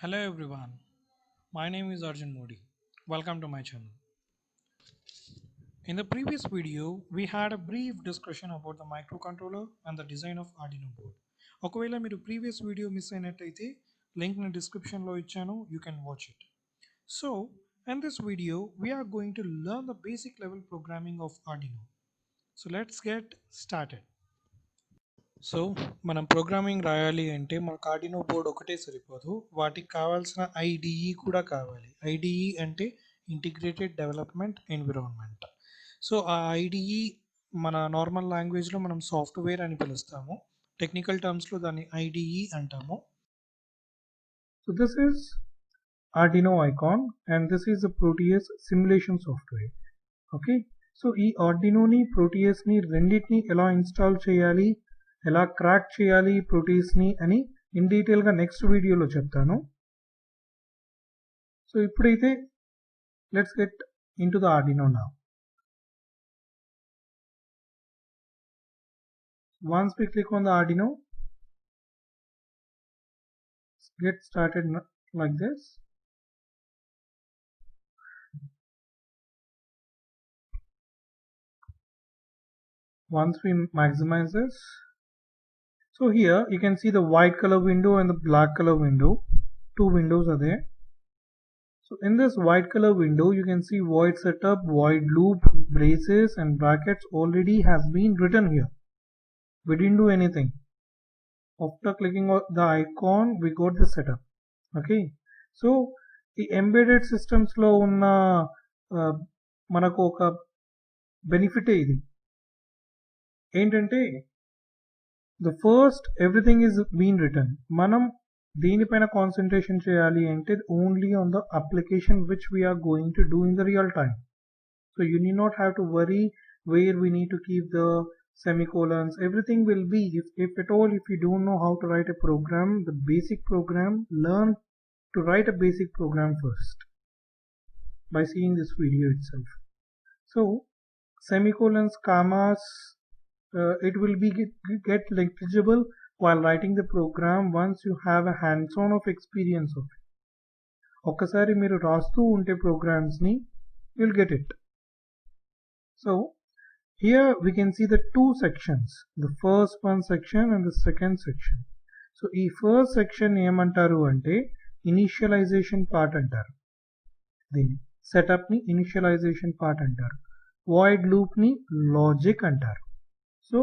Hello everyone, my name is Arjun Modi. Welcome to my channel. In the previous video, we had a brief discussion about the microcontroller and the design of Arduino board. ఒకవేళ మీరు previous video miss అయినట్టయితే link ని description లో ఇచ్చాను, you can watch it. So, in this video, we are going to learn the basic level programming of Arduino. So, let's get started. So మనం programming రాయాలి అంటే మనకు ఆర్డినో బోర్డ్ ఒకటే సరిపోదు, వాటికి కావాల్సిన ఐడిఈ కూడా కావాలి. ఐడిఈ అంటే ఇంటిగ్రేటెడ్ డెవలప్మెంట్ ఎన్విరాన్మెంట్. సో ఆ ఐడిఈ మన నార్మల్ లాంగ్వేజ్లో మనం సాఫ్ట్వేర్ అని పిలుస్తాము, టెక్నికల్ టర్మ్స్లో దాన్ని ఐడిఈ అంటాము. So this is Arduino icon and this is the Proteus simulation software. Okay, so ఈ ఆర్డినోని ప్రోటీయస్ని రెండింటిని ఎలా ఇన్స్టాల్ చేయాలి, ఎలా క్రాక్ చేయాలి ప్రోటీస్ని అని ఇన్ డీటెయిల్గా నెక్స్ట్ వీడియోలో చెప్తాను. సో ఇప్పుడైతే let's get in to the Arduino now. Once we click on the Arduino, get started like this. Once we maximize this, so here you can see the white color window and the black color window. Two windows are there. So in this white color window, you can see void setup, void loop, braces and brackets already has been written here. We didn't do anything. After clicking on the icon, we got the setup. Okay, so the embedded systems లో ఉన్న మనకు ఒక benefit ఇది ఏంటంటే, the first everything is been return. మనం దేనిపైన concentration చేయాలి అంటే only on the application which we are going to do in the real time. So you need not have to worry where we need to keep the semicolons. Everything will be, if at all, if you don't know how to write a program, the basic program, learn to write a basic program first by seeing this video itself. So semicolons, commas, it will be get legible while writing the program once you have a hands-on of experience of it. ఒక్కసారి మీరు రాస్తూ ఉంటే programs ని, you'll get it. So here we can see the two sections, the first one section and the second section. So ఈ first section ఏమంటారు అంటే initialisation part అంటారు, దీన్ని సెటప్ ని ఇనిషియలైజేషన్ పార్ట్ అంటారు, వాయిడ్ లూప్ ని లాజిక్ అంటారు. సో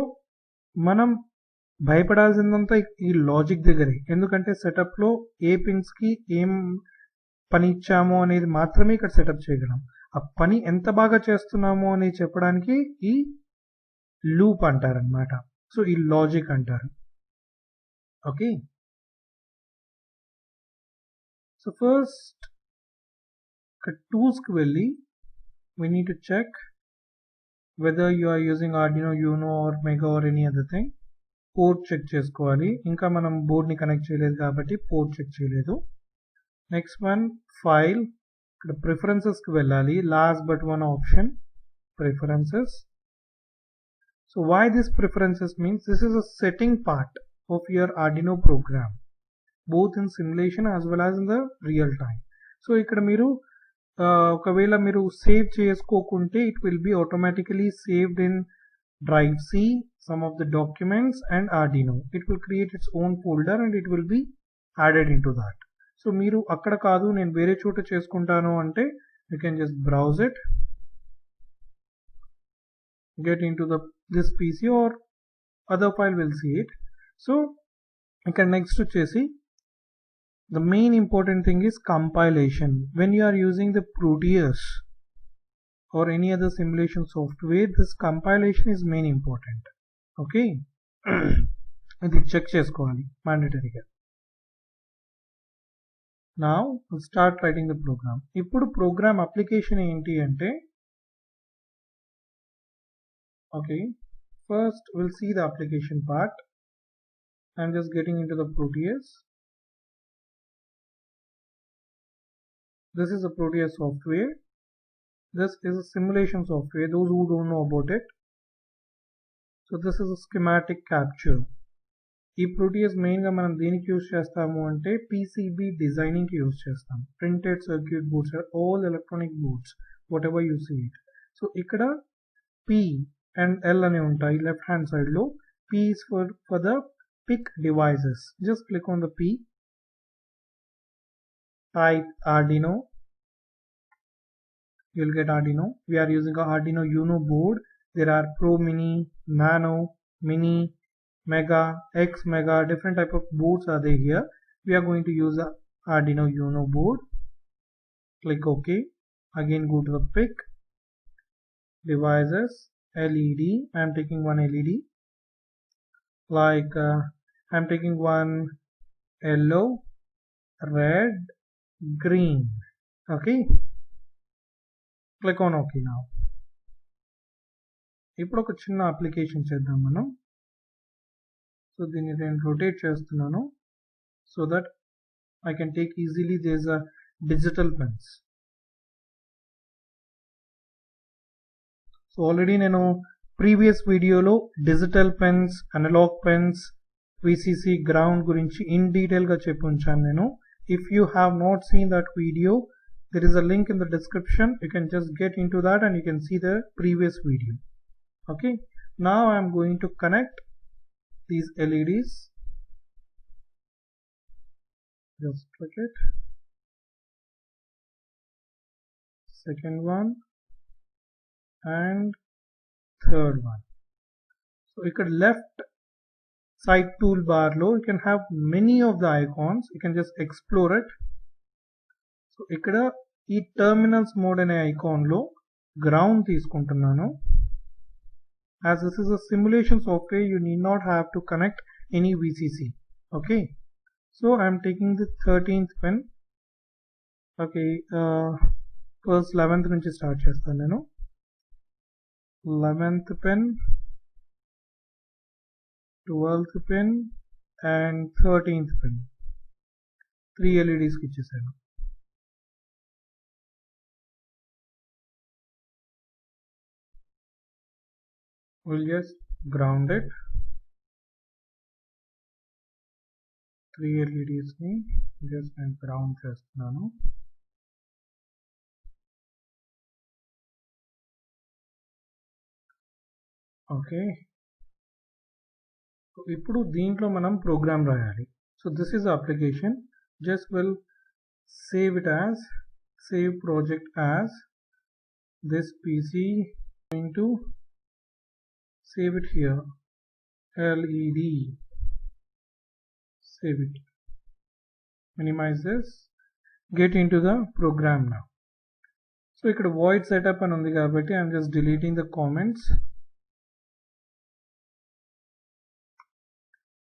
మనం భయపడాల్సిందంతా ఈ లాజిక్ దగ్గరే, ఎందుకంటే సెటప్ లో ఏ పిన్స్ కి ఏం పని ఇచ్చామో అనేది మాత్రమే ఇక్కడ సెటప్ చేయగలం. ఆ పని ఎంత బాగా చేస్తున్నామో అని చెప్పడానికి ఈ లూప్ అంటారనమాట. సో ఈ లాజిక్ అంటారు. ఓకే, సో ఫస్ట్ టూల్స్కి వెళ్ళి we need to check whether you are using Arduino Uno or Mega or any other thing. Port check చేసుకోవాలి, ఇంకా మనం బోర్డ్ని కనెక్ట్ చేయలేదు కాబట్టి పోర్ట్ చెక్ చేయలేదు. నెక్స్ట్ వన్ ఫైల్, ఇక్కడ ప్రిఫరెన్సెస్కి వెళ్ళాలి, last but one option preferences. So why this preferences means this is a setting part of your Arduino program both in simulation as well as in the real time. So ఇక్కడ మీరు ఒకవేళ మీరు save చేసుకోకుంటే it will be automatically saved in drive C, some of the documents and Arduino. It will create its own folder and it will be added into that. So మీరు అక్కడ కాదు నేను వేరే చోట చేసుకుంటాను అంటే you can just browse it, get into this PC or other file will see it. So ఇక్కడ next వచ్చేసి the main important thing is compilation. When you are using the Proteus or any other simulation software, this compilation is main important. Okay, ఇది check చేసుకోవాలి మ్యాండేటరీగా. Now we'll start writing the program. ఇప్పుడు programme application ఏంటి అంటే, okay, first we'll see the application part. I'm just getting into the Proteus. This is a Proteus software. This is a simulation software, those who don't know about it. So this is a schematic capture. ఈ Proteus మెయిన్గా మనం దేనికి use చేస్తాము అంటే PCB డిజైనింగ్కి use చేస్తాం. Printed circuit boards are all electronic boards whatever you see it. So ఇక్కడ P and L అని ఉంటాయి లెఫ్ట్ హ్యాండ్ సైడ్లో. P is for the PIC devices. Just click on the P, type Arduino, you'll get Arduino. We are using a Arduino Uno board. There are Pro Mini, Nano, Mini, Mega, X Mega, different type of boards are there here. We are going to use a Arduino Uno board. Click OK. Again go to the PIC devices, LED. I am taking one LED. Like I'm taking one yellow, red, green. Okay, click on OK now. ఇప్పుడు ఒక చిన్న application చేద్దాం మనం. So దీన్ని నేను rotate చేస్తున్నాను so that I can take easily these a digital pins. So already నేను previous వీడియోలో digital pins, analog pins, VCC, ground గురించి ఇన్ డీటెయిల్గా చెప్పి ఉంచాను నేను. If you have not seen that video, there is a link in the description. You can just get into that and you can see the previous video. Okay, now I am going to connect these LEDs. Just click it. Second one and third one. So ఇక్కడ left side toolbar lo you can have many of the icons. You can just explore it. So ఇక్కడ ఈ terminals mode అనే ఐకాన్లో ground తీసుకుంటున్నాను. As this is a simulation software you need not have to connect any VCC. Okay, so I'm taking the 13th pen. Okay, first 11th నుంచి start చేస్తాను నేను. 11th pen, 12th pen and 13th pen. 3 LEDస్కి ఇచ్చేసాను. We'll just ground it. 3 LEDs ni just నేను ground చేస్తున్నాను. Okay, ఇప్పుడు దీంట్లో మనం programme రాయాలి. So this is application. Just will save it as, save project as this PC. Going to save it here, LED, save it, minimize this, get into the program now. So ikkada void setup అని ఉంది కాబట్టి I'm just deleting the comments.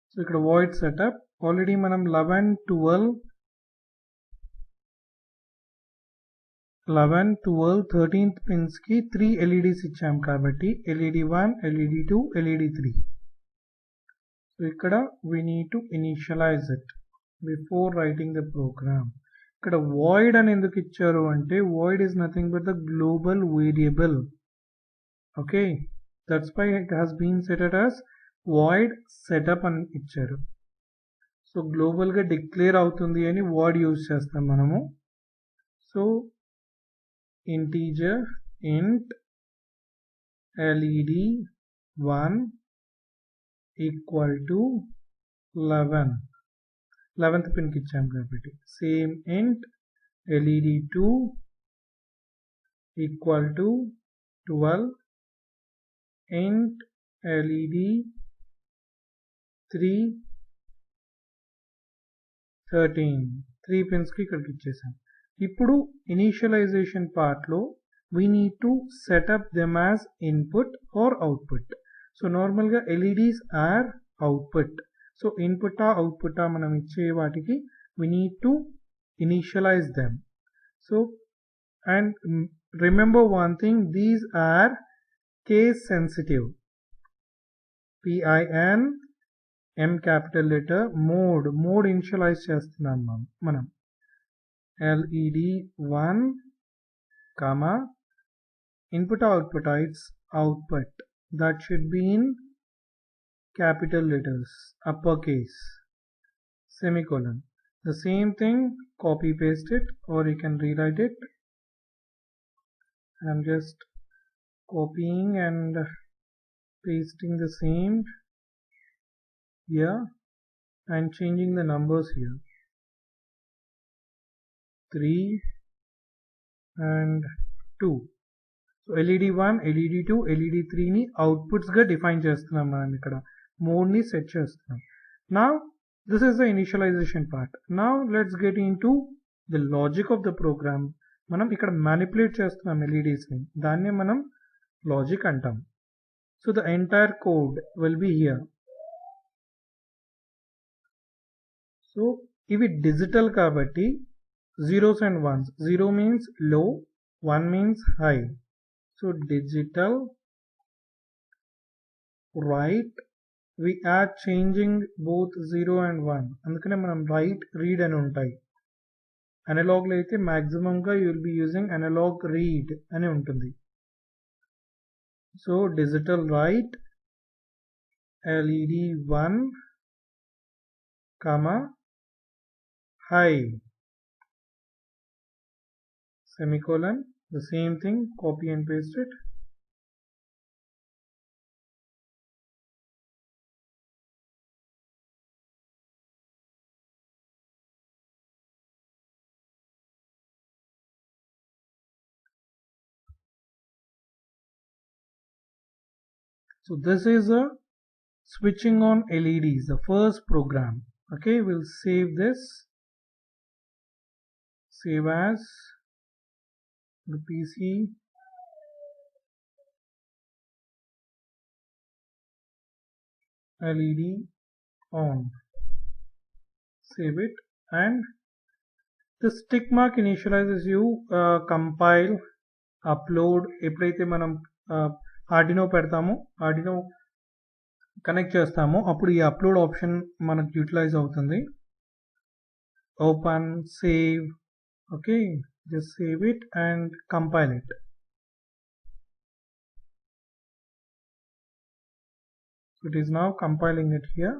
So ikkada void setup already మనం 11, 12, 13th pins ki 3 LEDs ఇచ్చాం కాబట్టి LED 1, LED 2, LED 3. So ఇక్కడ we need to initialize it before writing the program. ఇక్కడ void అని ఎందుకు ఇచ్చారు అంటే void is nothing but the global variable. Okay, that's why it has been set as void setup అని ఇచ్చారు. So global గా declare అవుతుంది అని void యూజ్ చేస్తాం మనము. So integer int LED 1 equal to 11. 11th pin కి ఇచ్చాం కాబట్టి same int LED 2 equal to 12, int LED 3 13. 3 pins కి ఇక్కడికి ఇచ్చేసాం. ఇప్పుడు ఇనిషియలైజేషన్ పార్ట్ లో we need to set up them as input or output. So normal గా LEDs are output. So input output మనం ఇచ్చే వాటికి we need to initialize them. So and remember one thing, these are case sensitive. PIN M capital letter mode initialize చేస్తున్నాం మనం. LED 1 comma input output, it's output that should be in capital letters, uppercase, semicolon. The same thing, copy paste it, or you can rewrite it. I'm just copying and pasting the same here and changing the numbers here, 3 and 2. So LED1, LED2, LED3 ni outputs ga define చేస్తున్నాం మనం ఇక్కడ, mode ni set చేస్తున్నాం. Now this is the initialization part. Now let's get into the logic of the program. మనం ఇక్కడ manipulate చేస్తున్నాం LEDs ని, దాన్నే మనం logic అంటాం. So the entire code will be here. So ఇవి digital కాబట్టి zeros and ones. 0 means low, 1 means high. So digital write, we are changing both 0 and 1. అందుకనే మనం write, read అని ఉంటాయి. అనలాగ్ లో అయితే maximum గా you will be using analog read అని ఉంటుంది. So digital write LED1 comma high semicolon. The same thing, copy and paste it. So this is a switching on LEDs, the first program. Okay, we'll save this, save as the PC, LED on, save it, and this tick mark initializes you compile, upload. ఎప్పుడైతే మనం Arduino పెడతామో, Arduino connect చేస్తామో అప్పుడు ఈ upload option మనకు utilise అవుతుంది. Open, save. Okay, just save it and compile it. So it is now compiling it here.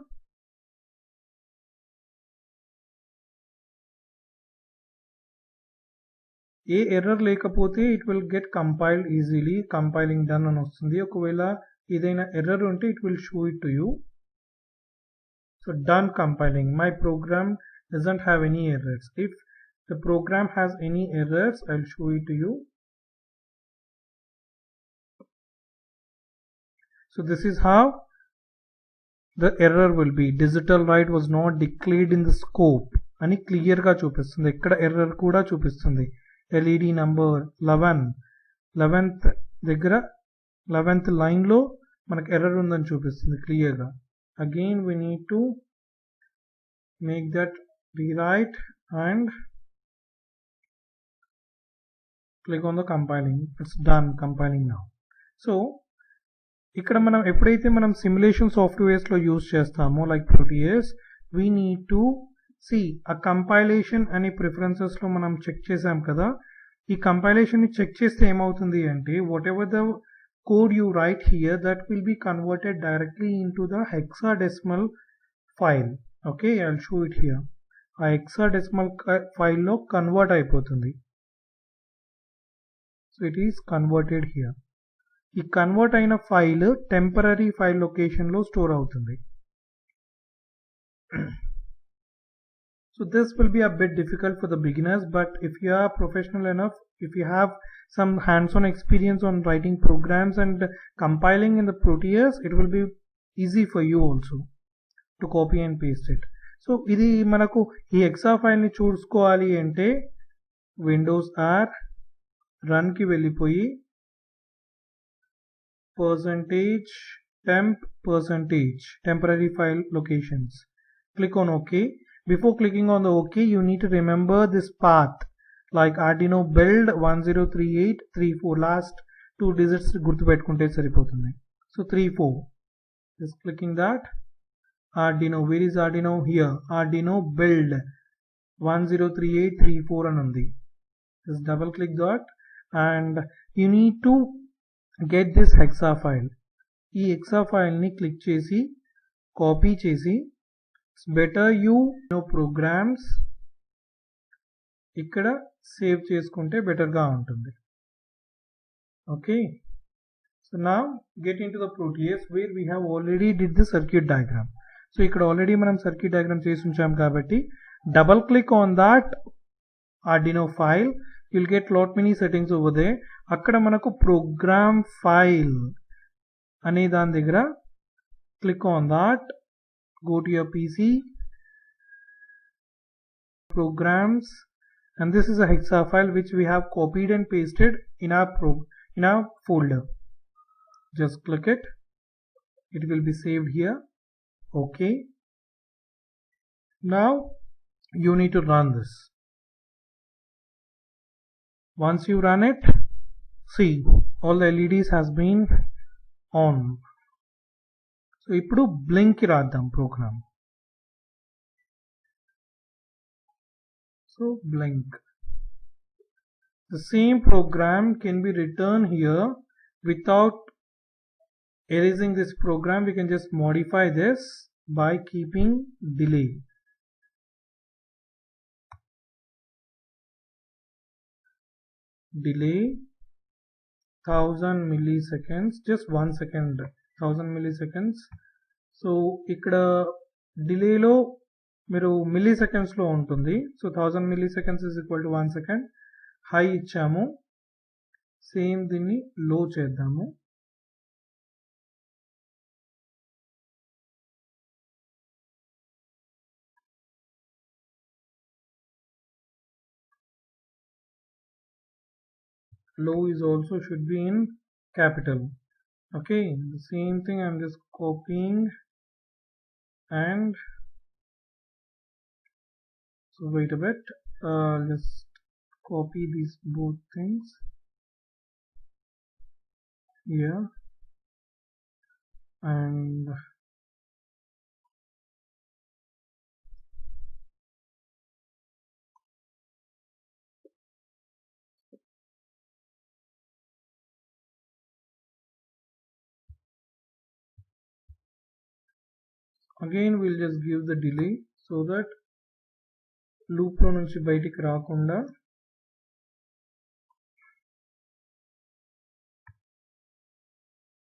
A error లేకపోతే it will get compiled easily. Compiling done అని వస్తుంది. ఒకవేళ ఏదైనా ఎర్రర్ ఉంటే it will show it to you. So done compiling. My program doesn't have any errors. If the program has any errors, I'll show it to you. So this is how the error will be. Digital write was not declared in the scope అని clear గా చూపిస్తుంది. ఇక్కడ error కూడా చూపిస్తుంది. LED number 11th దగ్గర 11th line లో మనకు error ఉందని చూపిస్తుంది క్లియర్ గా. Again we need to make that rewrite and click on the compiling. It's done compiling now. So ఇక్కడ మనం ఎప్పుడైతే మనం సిమ్యులేషన్ సాఫ్ట్వేర్స్ లో యూజ్ చేస్తామో like Proteus, we need to see a compilation అని ప్రిఫరెన్సెస్ లో మనం చెక్ చేసాం కదా. ఈ కంపైలేషన్ ని చెక్ చేస్తే ఏమవుతుంది అంటే what ever the code you write here, that will be converted directly into the hexadecimal file. Okay, I'll show it here. ఆ hexadecimal file లో కన్వర్ట్ అయిపోతుంది. So it is converted here. ఈ convert అయిన file temporary file location లో store అవుతుంది. So this will be a bit difficult for the beginners, but if you are professional enough, if you have some hands-on experience on writing programs and compiling in the Proteus, it will be easy for you also to copy and paste it. So ఇది మనకు ఈ ఎక్సా file ని చూసుకోవాలి అంటే Windows are run కి వెళ్ళిపోయి %temp temporary file locations, click on OK. Before clicking on the OK, you need to remember this path like Arduino build 103834, last 2 digits గుర్తు పెట్టుకుంటే సరిపోతుంది. So 34, just clicking that. Arduino, where is Arduino? Here, Arduino build 103834 అని ఉంది. Just double click that and you need to get this hexa file. ఈ hexa file ని click చేసి copy చేసి it's better you programmes ఇక్కడ save చేసుకుంటే బెటర్గా ఉంటుంది. Okay, so now get into the Proteus where we have already did the circuit diagram. So ఇక్కడ already మనం సర్క్యూట్ డయాగ్రామ్ చేసి ఉంచాం కాబట్టి double click on that Arduino file, you'll get lot many settings over there. అక్కడ మనకు programme file అనే దాని దగ్గర click on that, go to your PC, programs, and this is a hexa file which we have copied and pasted in our folder. Just click it, it will be saved here. Okay, now you need to run this. Once you run it, see all the LEDs has been on. So ఇప్పుడు blink కి రాద్దాం program. So blink. The same program can be written here without erasing this program. We can just modify this by keeping delay. Delay 1000 milliseconds, just 1 second, 1000 milliseconds. So ఇక్కడ delay లో మీరు milliseconds లో ఉంటుంది. So 1000 milliseconds is equal to 1 second. High ఇచ్చాము, same దీన్ని లో చేద్దాము. Low is also should be in capital. Okay, the same thing I'm just copying, and so wait a bit, just copy these both things here, and again we'll just give the delay so that loop లో నుంచి బయటికి రాకుండా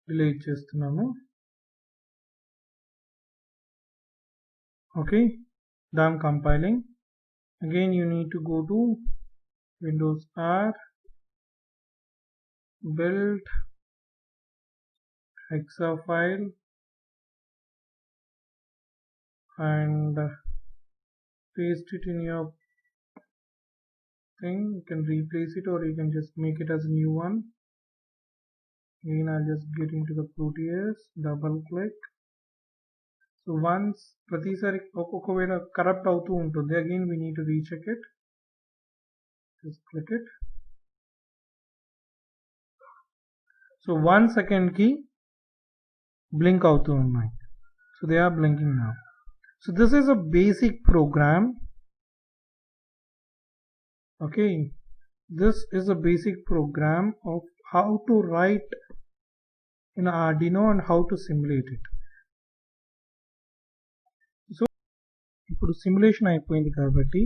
delay ఇచ్చేస్తున్నాము. Okay, done compiling. Again you need to go to Windows R, build hexa file, and paste it in your thing. You can replace it or you can just make it as a new one. Again I'll just get into the Proteus, double click. So once ప్రతిసారి ఒకవేళ corrupt అవుతూ ఉంటుంది, again we need to recheck it. Just click it. So 1 second కి blink అవుతూ ఉన్నాయి. So they are blinking now. So this is a basic program. Okay, this is a basic program of how to write in Arduino and how to simulate it. So ఇప్పుడు simulation అయిపోయింది కాబట్టి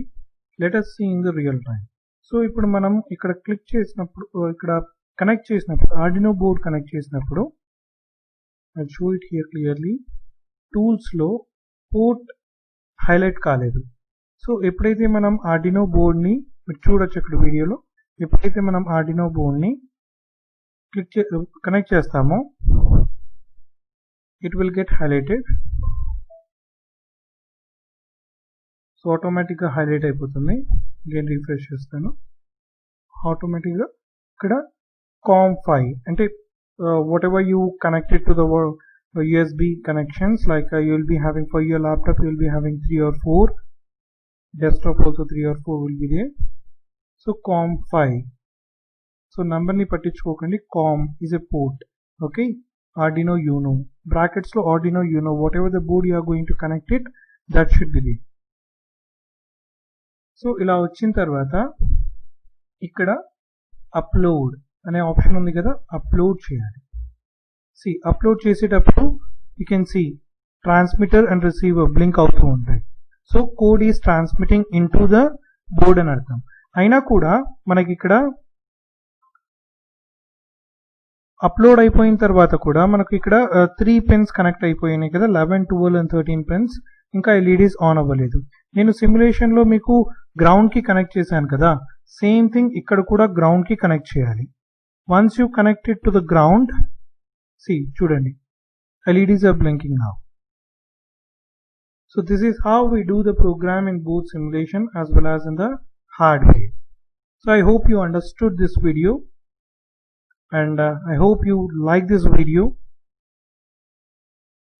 let us see in the real time. So ఇప్పుడు మనం ఇక్కడ click చేసినప్పుడు, ఇక్కడ connect చేసినప్పుడు, Arduino board connect చేసినప్పుడు, I'll show it here clearly. Tools లో పోర్ట్ హైలైట్ కాలేదు. సో ఎప్పుడైతే మనం Arduino board ని, మీరు చూడొచ్చు ఇక్కడ వీడియోలో, ఎప్పుడైతే మనం Arduino board ని కనెక్ట్ చేస్తామో it will get highlighted. So ఆటోమేటిక్గా హైలైట్ అయిపోతుంది. again రిఫ్రెష్ చేస్తాను, ఆటోమేటిక్గా ఇక్కడ COM5 అంటే whatever you connected to the USB connections, like you will be having for your laptop, you will be having 3 or 4, desktop also 3 or 4 will be there. So COM5, so number ni pattichukondi, COM is a port. Okay, Arduino Uno, brackets lo Arduino Uno, whatever the board you are going to connect it, that should be there. So ఇలా వచ్చిన తర్వాత ఇక్కడ upload అనే option ఉంది కదా, upload చేయాలి. See upload చేసేటప్పుడు you can see transmitter and receiver blink అవుతూ ఉంటాయి. So code is transmitting into the board అని అర్థం. అయినా కూడా మనకి ఇక్కడ అప్లోడ్ అయిపోయిన తర్వాత కూడా మనకు ఇక్కడ 3 పిన్స్ కనెక్ట్ అయిపోయినాయి కదా, 11, 12 and 13 పిన్స్. ఇంకా ఎల్ఈడీస్ ఆన్ అవ్వలేదు. నేను సిమ్యులేషన్ లో మీకు గ్రౌండ్ కి కనెక్ట్ చేశాను కదా, సేమ్ థింగ్ ఇక్కడ కూడా గ్రౌండ్ కి కనెక్ట్ చేయాలి. Once you connected to the ground, see చూడండి LEDs are blinking now. So this is how we do the program in both simulation as well as in the hardware. So I hope you understood this video, and I hope you like this video.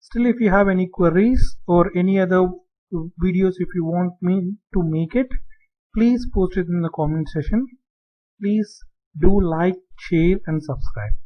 Still, if you have any queries or any other videos if you want me to make it, please post it in the comment section. Please do like, share and subscribe.